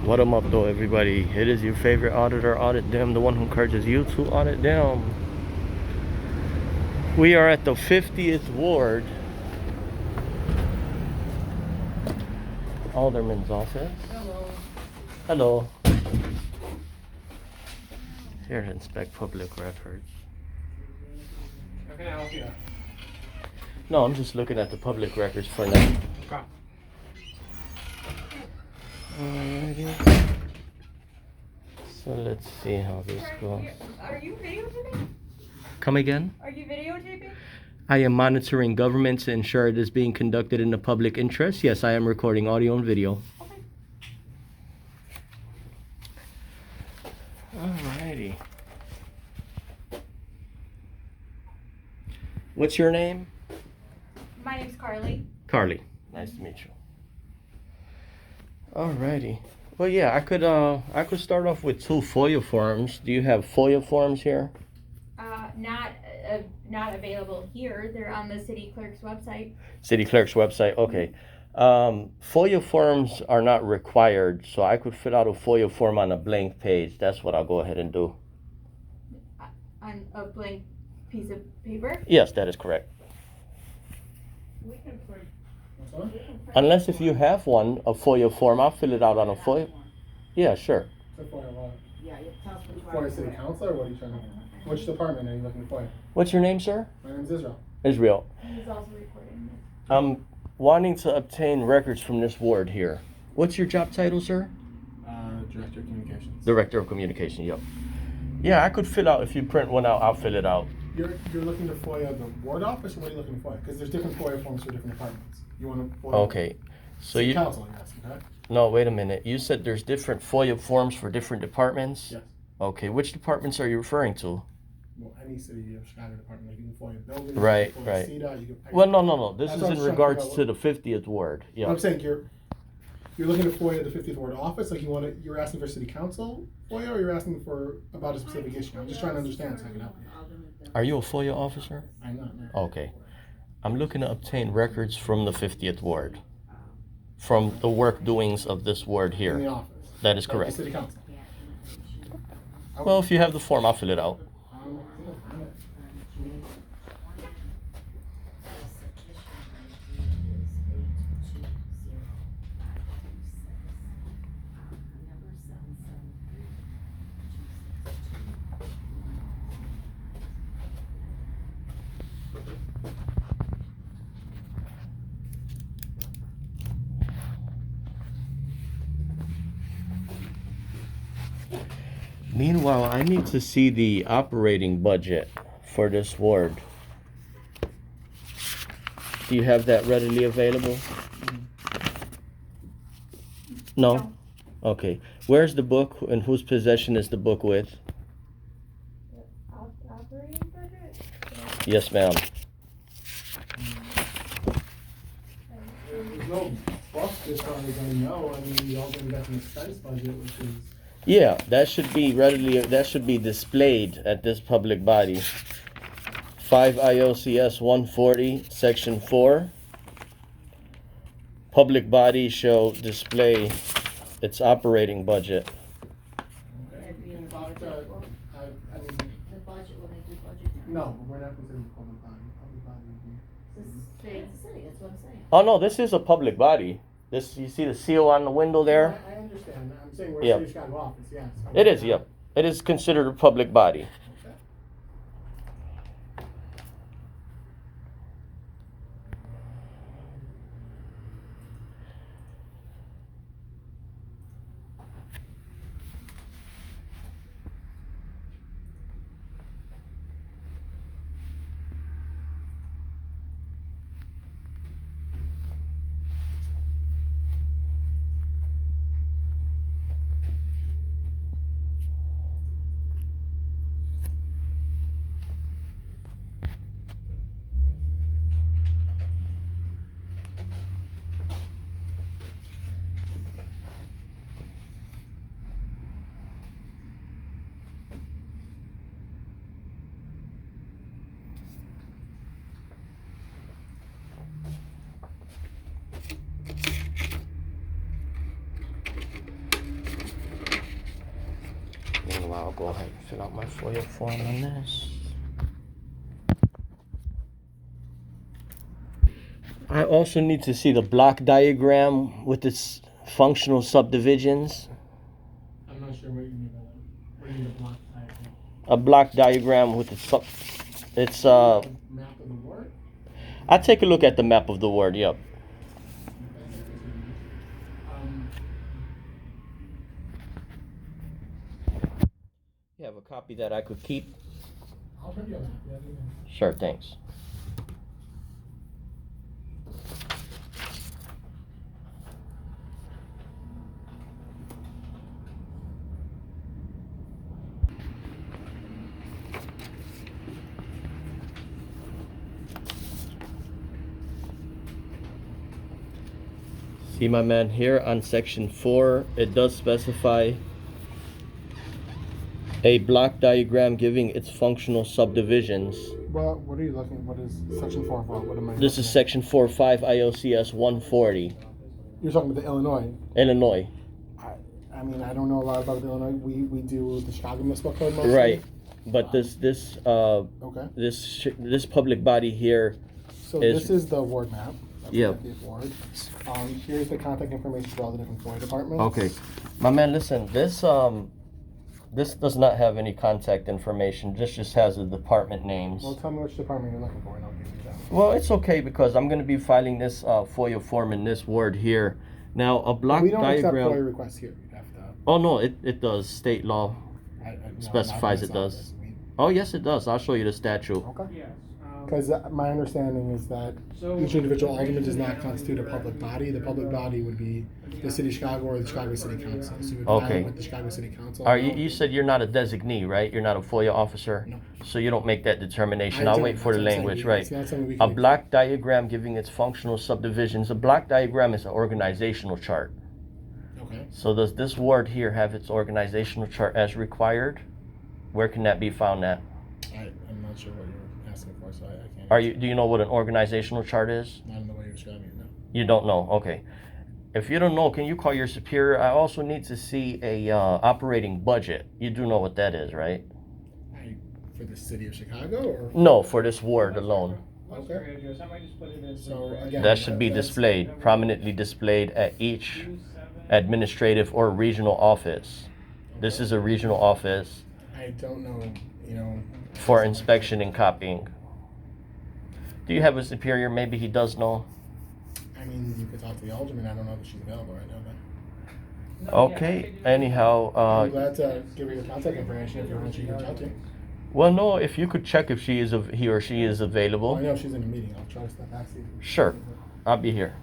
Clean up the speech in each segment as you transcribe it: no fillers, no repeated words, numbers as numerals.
What up though, everybody? It is your favorite auditor, Audit Them, the one who encourages you to audit them. We are at the 50th Ward, Alderman's office. Hello. Here to inspect public records. How can I help you? No, I'm just looking at the public records for now. Okay. Alrighty. So let's see how this goes. Are you videotaping? Come again? Are you videotaping? I am monitoring government to ensure it is being conducted in the public interest. Yes, I am recording audio and video. Okay. Alrighty. What's your name? My name's Carly. Carly. Nice to meet you. Alrighty. Well, yeah, I could start off with 2 FOIA forms. Do you have FOIA forms here? Not available here. They're on the city clerk's website. City clerk's website. Okay. FOIA forms are not required, so I could fill out a FOIA form on a blank page. That's what I'll go ahead and do. On a blank piece of paper. Yes, that is correct. We can print. Unless if you have one, a FOIA form, I'll fill it out on a FOIA. Yeah, sure. So for what? Yeah, you tell us which For one. a city council or what are you trying to? Which department are you looking for? What's your name, sir? My name's Israel. Israel. He's also recording this. I'm wanting to obtain records from this ward here. What's your job title, sir? Director of Communications. Director of Communication, yep. Yeah, I could fill out, if you print one out, I'll fill it out. You're looking to FOIA the ward office, or what are you looking for? Because there's different FOIA forms for different departments. You want to FOIA Okay, so city you, council, you're asking, correct? no, wait a minute. You said there's different FOIA forms for different departments? Yes. Okay, which departments are you referring to? Well, any city of Chicago department, like you can FOIA buildings. Right, you can FOIA right. CDOT, you can. Well, no. This That's is what in I'm trying to regards figure to out. the 50th ward. What Yeah. I'm saying, you're looking to FOIA the 50th ward office, like you're asking for city council FOIA, or you're asking for about a specific issue? I'm just trying to understand so I can help you. Are you a FOIA officer? I'm not, no. Okay. I'm looking to obtain records from the 50th ward. From the work doings of this ward In the here. office. That is Like the correct. city council. Well, if you have the form, I'll fill it out. Meanwhile, I need to see the operating budget for this ward. Do you have that readily available? No? Okay. Where's the book and whose possession is the book with? Operating budget? Yes, ma'am. There's no book as far as I know. I mean, we all got an expense budget, which is. Yeah, that should be displayed at this public body. 5 IOCS 140, section 4. Public body shall display its operating budget. I mean, The budget when they do budget. no, but we're not considering public body. Public body would be. This is the city, that's what I'm saying. Oh no, this is a public body. This, you see the seal on the window there? I understand. I'm saying we're Yeah. City of Chicago office, yes. It is, yep. It is considered a public body. Okay. Meanwhile, I'll go ahead and fill out my FOIA form on this. I also need to see the block diagram with its functional subdivisions. I'm not sure what you mean by that. What do you mean a block diagram? A block diagram with its Map of the ward? I take a look at the map of the ward. Yep. You have a copy that I could keep? I'll print you a map. Yeah, you can. Sure, thanks. See, my man, here on section 4, it does specify a block diagram giving its functional subdivisions. Well, what are you looking? What is section 4 for? What am I? This is section 4.5 ILCS 140, You're talking about the Illinois. Illinois. I mean, I don't know a lot about the Illinois. We do the Chicago Municipal Code mostly. Right, but this Okay. this public body here. So is- this is the ward map. That's Yep. the ward. Here's the contact information for all the different FOIA departments. Okay, my man, listen. This does not have any contact information. This just has the department names. Well, tell me which department you're looking for, and I'll give you that. Well, it's okay because I'm going to be filing this FOIA form in this ward here. Now, a block We don't accept FOIA diagram. requests here. You have to. Oh no, it does. State law No, specifies not it does. this. Oh yes, it does. I'll show you the statute. Okay. Yes. Because my understanding is that each individual alderman does not constitute a public body. The public body would be the city of Chicago or the Chicago City Council. So you would file Okay. it with the Chicago City Council. You said you're not a designee, right? You're not a FOIA officer? No. So you don't make that determination. I I'll don't. wait for the That's what I'm language, saying. right? It's not something we A can block diagram giving its functional subdivisions. A block diagram is an organizational chart. Okay. So does this ward here have its organizational chart as required? Where can that be found at? I'm not sure what you're asking for, so I can't. Do you know what an organizational chart is? Not in the way you're describing it, no. You don't know, okay. If you don't know, can you call your superior? I also need to see a operating budget. You do know what that is, right? For the city of Chicago, or? No, for this ward alone. What's your address? I might just put it in. So, again, That should be that's- displayed, prominently displayed at each administrative or regional office. This is a regional office I don't know, you know. for inspection and copying. Do you have a superior? Maybe he does know. I mean, you could talk to the alderman. I don't know if she's available right now, but Okay, anyhow, I'm glad to give her your contact information if you want. You can talk to her. well, no, if you could check if he or she is Well, available. I know she's in a meeting. I'll try to step back. See if- Sure, I'll be here.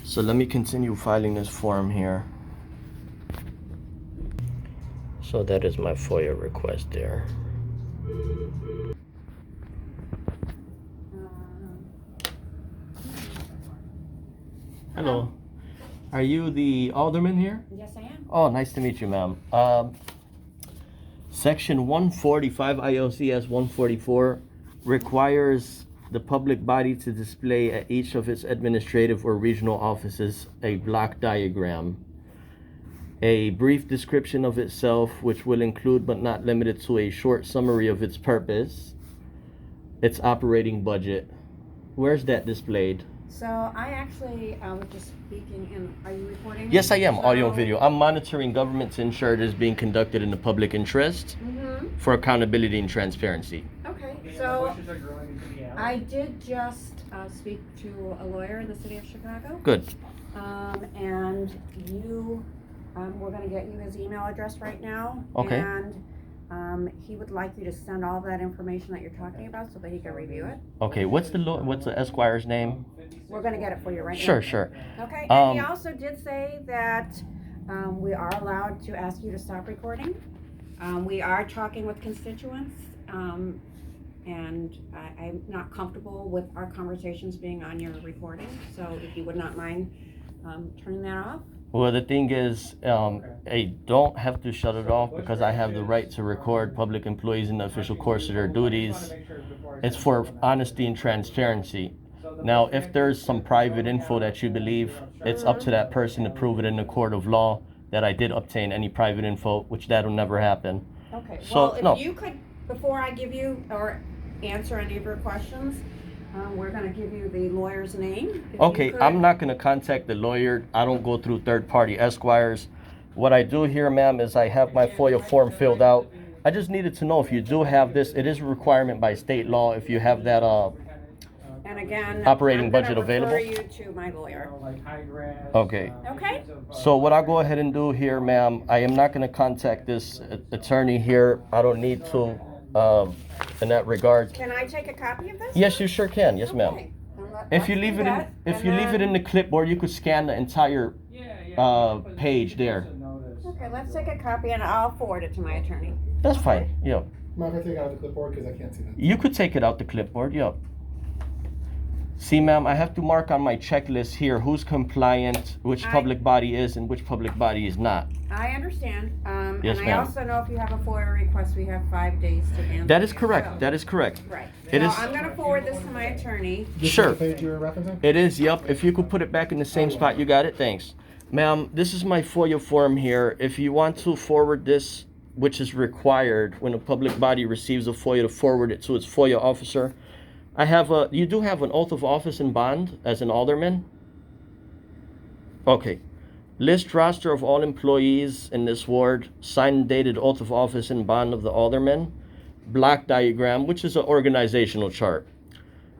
So let me continue filing this form here. So that is my FOIA request there. Hello. Are you the alderman here? Yes, I am. Oh, nice to meet you, ma'am. Section 145 ILCS 144 requires the public body to display at each of its administrative or regional offices a block diagram, a brief description of itself, which will include but not limited to a short summary of its purpose, its operating budget. Where's that displayed? So I actually was just speaking, and are you recording? Yes, I am, audio and So- video. I'm monitoring government to ensure it is being conducted in the public interest Mhm. for accountability and transparency. Okay, The so bushes are growing into the alley. I did just speak to a lawyer in the city of Chicago. Good. And you, we're gonna get you his email address right now. Okay. And he would like you to send all that information that you're talking about so that he can review it. Okay, what's the Esquire's name? We're gonna get it for you right now. Sure, sure. Okay, and he Um, also did say that we are allowed to ask you to stop recording. We are talking with constituents, and I'm not comfortable with our conversations being on your recording, so if you would not mind turning that off. Well, the thing is, I don't have to shut it off because I have the right to record public employees in the official course of their duties. It's for honesty and transparency. Now, if there's some private info that you believe, it's up to that person to prove it in the court of law. that I did obtain any private info, which that'll never happen. Okay, So, well, if no. you could, before I give you or answer any of your questions, we're gonna give you the lawyer's name. If you Okay, could- I'm not gonna contact the lawyer. I don't go through third-party esquires. What I do here, ma'am, is I have my FOIA form filled out. I just needed to know if you do have this. It is a requirement by state law if you have that, And again, operating I'm gonna budget available? refer you to my lawyer. Like high grass. Okay. Okay. So what I'll go ahead and do here, ma'am, I am not gonna contact this attorney here. I don't need to, in that regard. Can I take a copy of this? Yes, you sure can. Yes, ma'am. Okay. Then If you let's leave do it in, that, if and you leave it then- in the clipboard, you could scan the entire. Page there. Okay, let's take a copy and I'll forward it to my attorney. That's fine. Yeah. Mind if I take it out of the clipboard because I can't see that? You could take it out the clipboard. Yep. See, ma'am, I have to mark on my checklist here who's compliant, which public body is, and which public body is not. I understand, Yes, and I ma'am. also know if you have a FOIA request, we have 5 days to answer. That is it, correct. so- That is correct. Right. It So is- I'm gonna forward this to my attorney. This Sure. is the page you were referencing? It is. Yep. If you could put it back in the same spot, you got it. Thanks, ma'am. This is my FOIA form here. If you want to forward this, which is required when a public body receives a FOIA, to forward it to its FOIA officer. You do have an oath of office and bond as an alderman? Okay. List roster of all employees in this ward, signed and dated oath of office and bond of the alderman, block diagram, which is an organizational chart,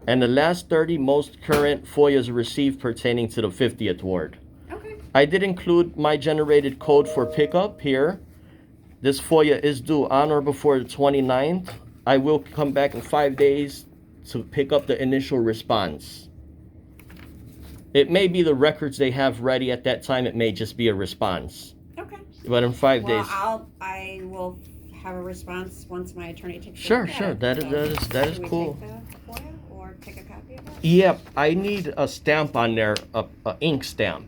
and the last 30 most current FOIAs received pertaining to the 50th ward. Okay. I did include my generated code for pickup here. This FOIA is due on or before the 29th. I will come back in 5 days to pick up the initial response. It may be the records they have ready at that time. It may just be a response. Okay. But in 5 Well, days. I will have a response once my attorney takes a Sure, look at sure. it. That So, is should we cool. take the FOIA or take a copy of it? Yep, I need a stamp on there, a ink stamp,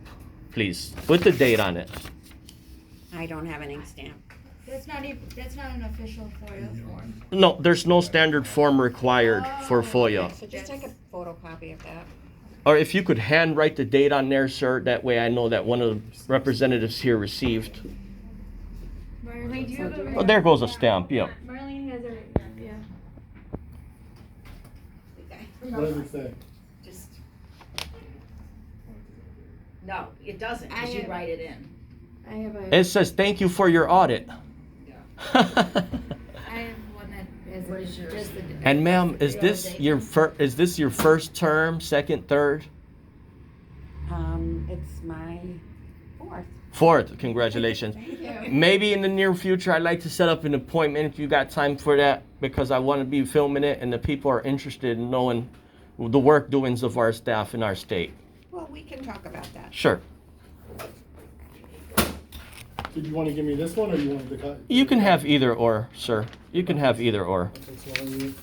please, with the date on it. I don't have an ink stamp. That's not an official FOIA form. No, there's no standard form required for FOIA. So just take a photocopy of that. Or if you could handwrite the date on there, sir, that way I know that one of the representatives here received. Marlene, do you have a? Oh, there goes a stamp, yep. Marlene has a, yeah. What does it say? Just. No, it doesn't, I because you have- write it in. I have a, It says, thank you for your audit. I have one that has What is yours? just the. And ma'am, is this your first term, second, third? It's my fourth. Fourth, congratulations. Thank you. Maybe in the near future, I'd like to set up an appointment if you got time for that, because I want to be filming it and the people are interested in knowing the work doings of our staff in our state. Well, we can talk about that. Sure. Did you want to give me this one or you wanted to cut? You can have either or, sir. You can have either or. Okay, so I need,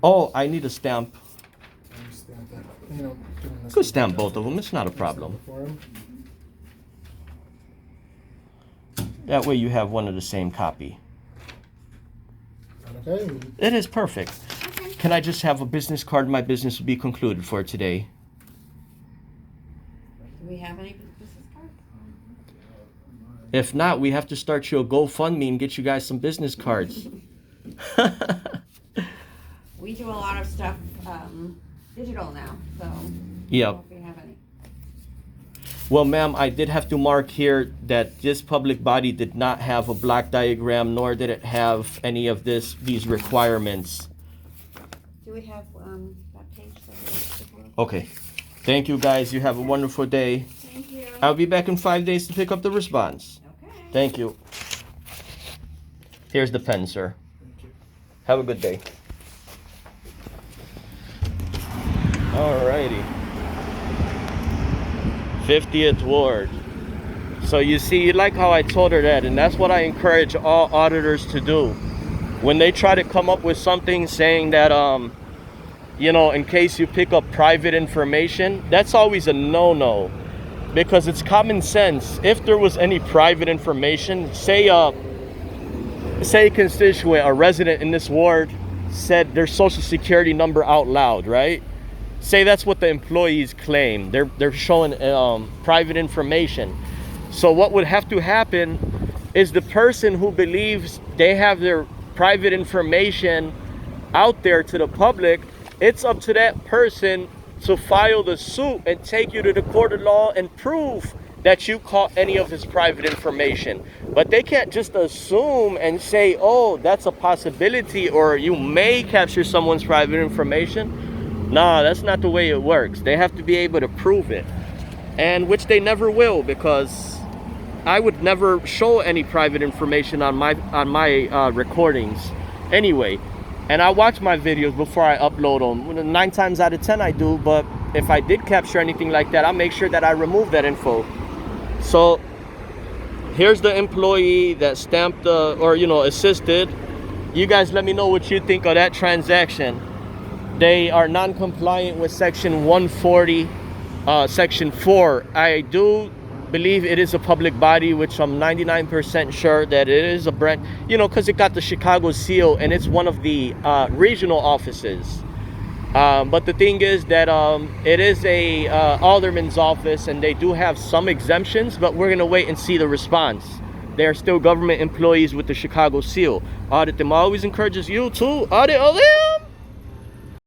Oh, I need a stamp. stamp that, you know, doing this. Could stamp both of them. It's not a problem. For him. That way you have one of the same copy. Okay, It is perfect. Can I just have a business card? My business will be concluded for today. Do we have any business cards? If not, we have to start you a GoFundMe and get you guys some business cards. We do a lot of stuff digital now, so. Yep. If we have any. Well, ma'am, I did have to mark here that this public body did not have a block diagram, nor did it have any of these requirements. Do we have that page? Okay. Thank you, guys. You have a wonderful day. Thank you. I'll be back in 5 days to pick up the response. Okay. Thank you. Here's the pen, sir. Have a good day. Alrighty. 50th Ward. So you see, you like how I told her that, and that's what I encourage all auditors to do. When they try to come up with something saying that, you know, in case you pick up private information, that's always a no-no. Because it's common sense. If there was any private information, say a constituent, a resident in this ward, said their social security number out loud, right? Say that's what the employees claim. They're showing private information. So what would have to happen is the person who believes they have their private information out there to the public, it's up to that person to file the suit and take you to the court of law and prove that you caught any of his private information. But they can't just assume and say, oh, that's a possibility, or you may capture someone's private information. Nah, that's not the way it works. They have to be able to prove it, and which they never will, because I would never show any private information on my recordings anyway. And I watch my videos before I upload them. 9 times out of 10 I do, but if I did capture anything like that, I'll make sure that I remove that info. So here's the employee that stamped the, or assisted. You guys let me know what you think of that transaction. They are non-compliant with section 140, section 4. I do believe it is a public body, which I'm 99% sure that it is a brand, because it got the Chicago seal and it's one of the regional offices. But the thing is that it is a alderman's office, and they do have some exemptions, but we're gonna wait and see the response. They're still government employees with the Chicago seal. Audit them always encourages you to audit.